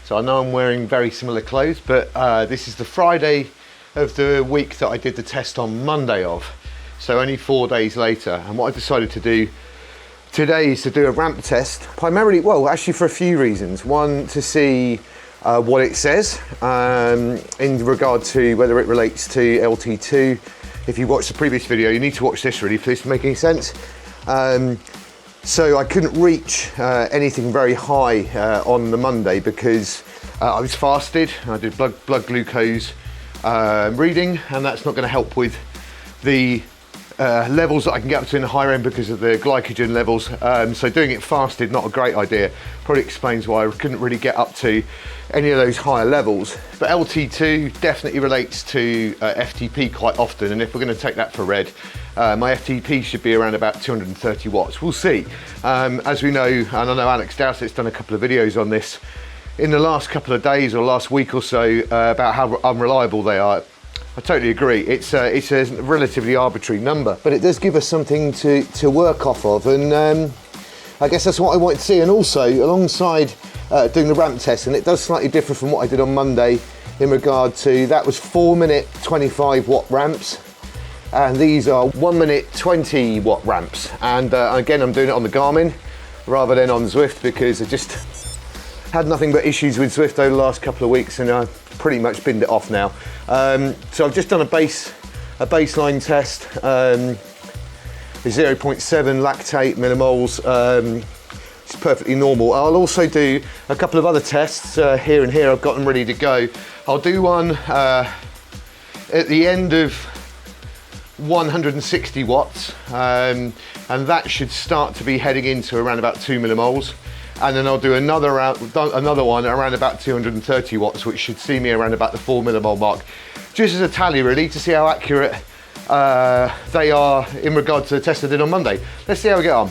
So I know I'm wearing very similar clothes, but this is the Friday of the week that I did the test on Monday of. So only 4 days later. And what I decided to do today is to do a ramp test, primarily, well, actually for a few reasons. One, to see what it says in regard to whether it relates to LT2. If you watched the previous video, you need to watch this really for this to make any sense. So I couldn't reach anything very high on the Monday because I was fasted. I did blood glucose reading, and that's not going to help with the levels that I can get up to in the higher end because of the glycogen levels. So doing it fasted, not a great idea. Probably explains why I couldn't really get up to any of those higher levels. But LT2 definitely relates to FTP quite often, and if we're going to take that for red, my FTP should be around about 230 watts. We'll see. As we know, and I know Alex Dowsett's done a couple of videos on this in the last couple of days or last week or so about how unreliable they are. I totally agree. It's a relatively arbitrary number, but it does give us something to work off of, and I guess that's what I wanted to see. And also, alongside doing the ramp test, and it does slightly differ from what I did on Monday in regard to, that was 4 minute 25 watt ramps, and these are 1 minute 20 watt ramps. And again, I'm doing it on the Garmin rather than on Zwift because I just had nothing but issues with Zwift over the last couple of weeks, and I've pretty much binned it off now. So I've just done a baseline test, 0.7 lactate millimoles. It's perfectly normal. I'll also do a couple of other tests here and here. I've got them ready to go. I'll do one at the end of 160 watts, and that should start to be heading into around about 2 millimoles. And then I'll do another one around about 230 watts, which should see me around about the 4 millimole mark, just as a tally really, to see how accurate they are in regard to the test I did on Monday. Let's see how we get on.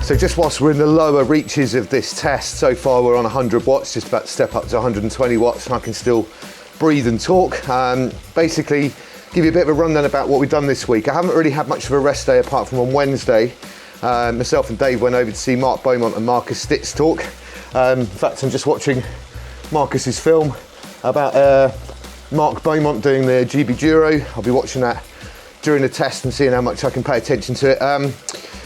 So just whilst we're in the lower reaches of this test, so far we're on 100 watts, just about to step up to 120 watts, and I can still breathe and talk. Basically, give you a bit of a rundown about what we've done this week. I haven't really had much of a rest day apart from on Wednesday. Myself and Dave went over to see Beaumont and Markus Stitz talk. In fact, I'm just watching Marcus's film about Mark Beaumont doing the GB Duro. I'll be watching that during the test and seeing how much I can pay attention to it.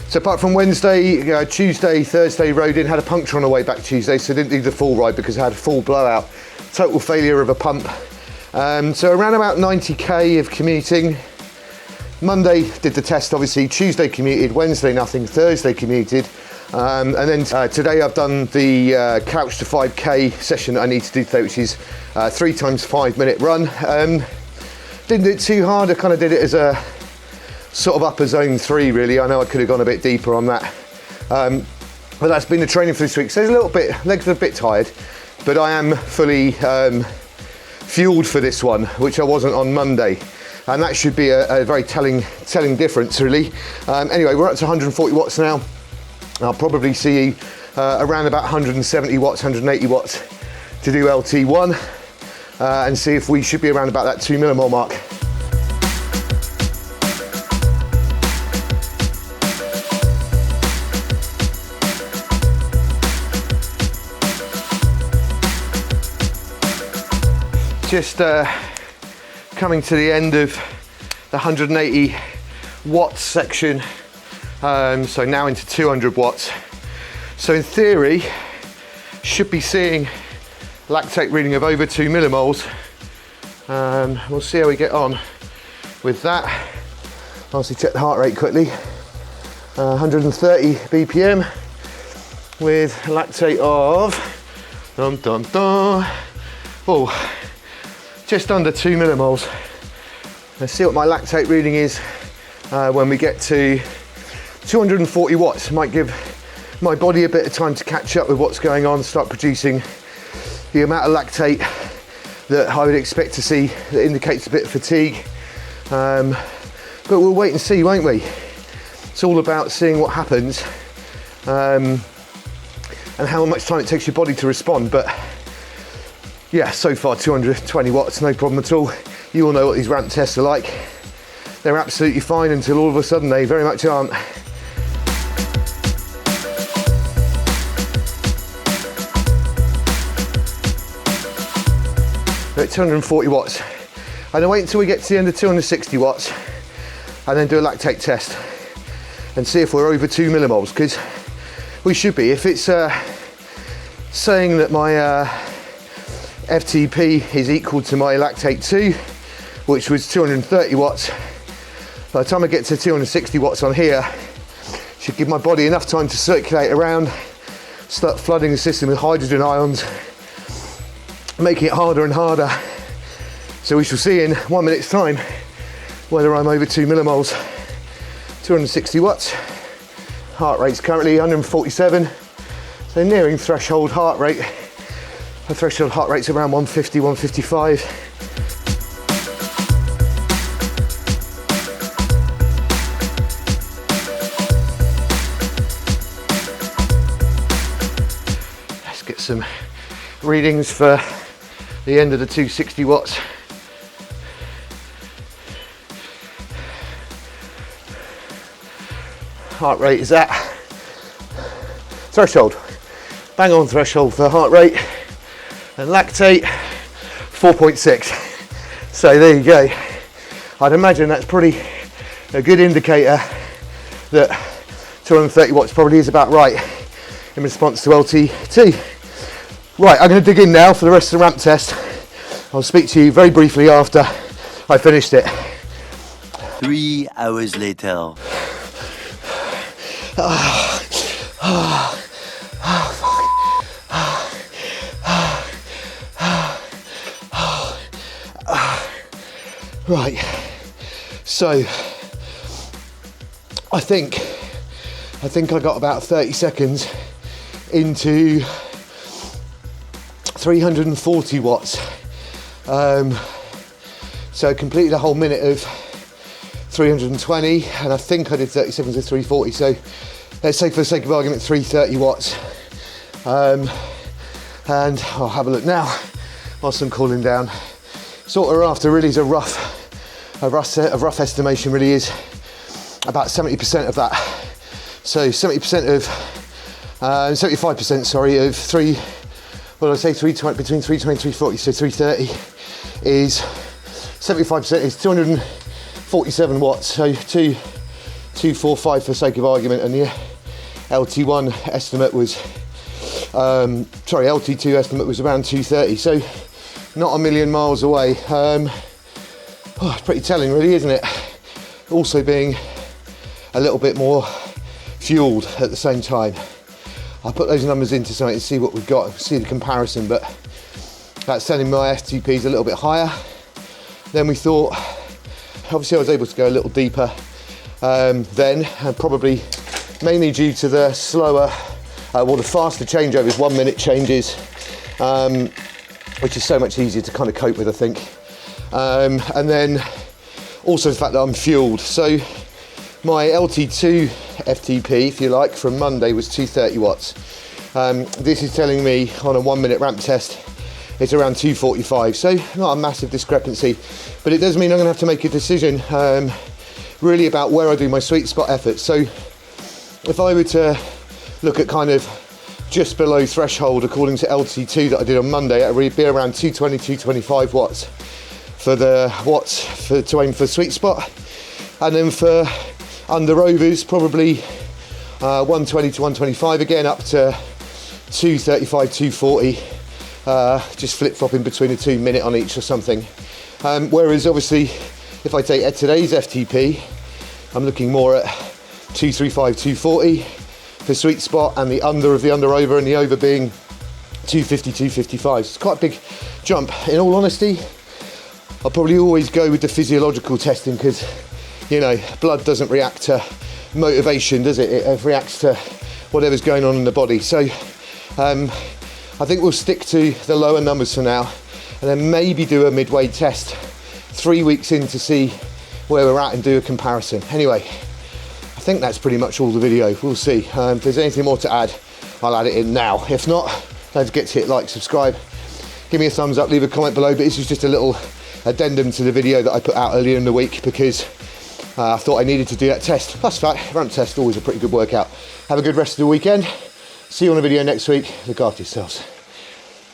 So apart from Wednesday, Tuesday, Thursday rode in, had a puncture on the way back Tuesday, so didn't do the full ride because I had a full blowout, total failure of a pump. So around about 90k of commuting. Monday did the test, obviously. Tuesday commuted, Wednesday nothing, Thursday commuted, and then today I've done the couch to 5k session that I need to do today, which is 3 times 5 minute run. Didn't do it too hard. I kind of did it as a sort of upper zone 3 really. I know I could have gone a bit deeper on that, but that's been the training for this week. So it's a little bit, legs are a bit tired, but I am fully fueled for this one, which I wasn't on Monday, and that should be a very telling difference really. Anyway, we're up to 140 watts now. I'll probably see you around about 170 watts, 180 watts to do LT1, and see if we should be around about that 2 millimole mark. Just coming to the end of the 180 watts section, so now into 200 watts. So in theory, should be seeing lactate reading of over 2 millimoles. We'll see how we get on with that. Obviously check the heart rate quickly. 130 BPM with lactate of oh, just under 2 millimoles. Let's see what my lactate reading is when we get to 240 watts. Might give my body a bit of time to catch up with what's going on, start producing the amount of lactate that I would expect to see that indicates a bit of fatigue. But we'll wait and see, won't we? It's all about seeing what happens and how much time it takes your body to respond. But yeah, so far 220 watts, no problem at all. You all know what these ramp tests are like. They're absolutely fine until all of a sudden they very much aren't. We're at 240 watts. And then wait until we get to the end of 260 watts and then do a lactate test and see if we're over 2 millimoles, because we should be. If it's saying that my FTP is equal to my lactate 2, which was 230 watts, by the time I get to 260 watts on here, should give my body enough time to circulate around, start flooding the system with hydrogen ions, making it harder and harder. So we shall see in 1 minute's time whether I'm over 2 millimoles. 260 watts. Heart rate's currently 147, so nearing threshold heart rate. The threshold heart rate's around 150, 155. Let's get some readings for the end of the 260 watts. Heart rate is at threshold, bang on threshold for heart rate, and lactate 4.6. So there you go. I'd imagine that's pretty a good indicator that 230 watts probably is about right in response to LT2. Right, I'm going to dig in now for the rest of the ramp test. I'll speak to you very briefly after I finished it. 3 hours later. Right, so I think I got about 30 seconds into 340 watts. So I completed a whole minute of 320, and I think I did 30 seconds of 340. So let's say, for the sake of argument, 330 watts. And I'll have a look now whilst I'm cooling down. Sort of after really is a rough estimation really is about 70% of that. So 70% of 75%, sorry, of between 320 and 340, so 330 is 75% is 247 watts, so 245 for the sake of argument, and the LT1 estimate was LT2 estimate was around 230, so not a million miles away. It's pretty telling really, isn't it? Also being a little bit more fueled at the same time. I'll put those numbers into something to see what we've got, see the comparison, but that's telling my FTP's a little bit higher than we thought. Obviously I was able to go a little deeper then, and probably mainly due to the slower, the faster changeovers, 1 minute changes, which is so much easier to kind of cope with, I think. And then also the fact that I'm fueled. So my LT2 FTP, if you like, from Monday was 230 watts. This is telling me on a 1 minute ramp test, it's around 245. So not a massive discrepancy, but it does mean I'm gonna have to make a decision really about where I do my sweet spot efforts. So if I were to look at kind of just below threshold according to LT2 that I did on Monday, it would be around 220, 225 watts for to aim for sweet spot. And then for under overs, probably 120 to 125 again, up to 235, 240, just flip-flopping between a 2 minute on each or something. Whereas obviously, if I take today's FTP, I'm looking more at 235, 240 for sweet spot, and the under of the under over, and the over being 250, 255. So it's quite a big jump. In all honesty, I'll probably always go with the physiological testing, because, you know, blood doesn't react to motivation, does it? It reacts to whatever's going on in the body. So I think we'll stick to the lower numbers for now, and then maybe do a midway test 3 weeks in to see where we're at and do a comparison. Anyway, I think that's pretty much all the video. We'll see. If there's anything more to add, I'll add it in now. If not, don't forget to hit like, subscribe, give me a thumbs up, leave a comment below. But this is just a little addendum to the video that I put out earlier in the week, because I thought I needed to do that test. Plus fact, ramp test, always a pretty good workout. Have a good rest of the weekend. See you on a video next week. Look after yourselves.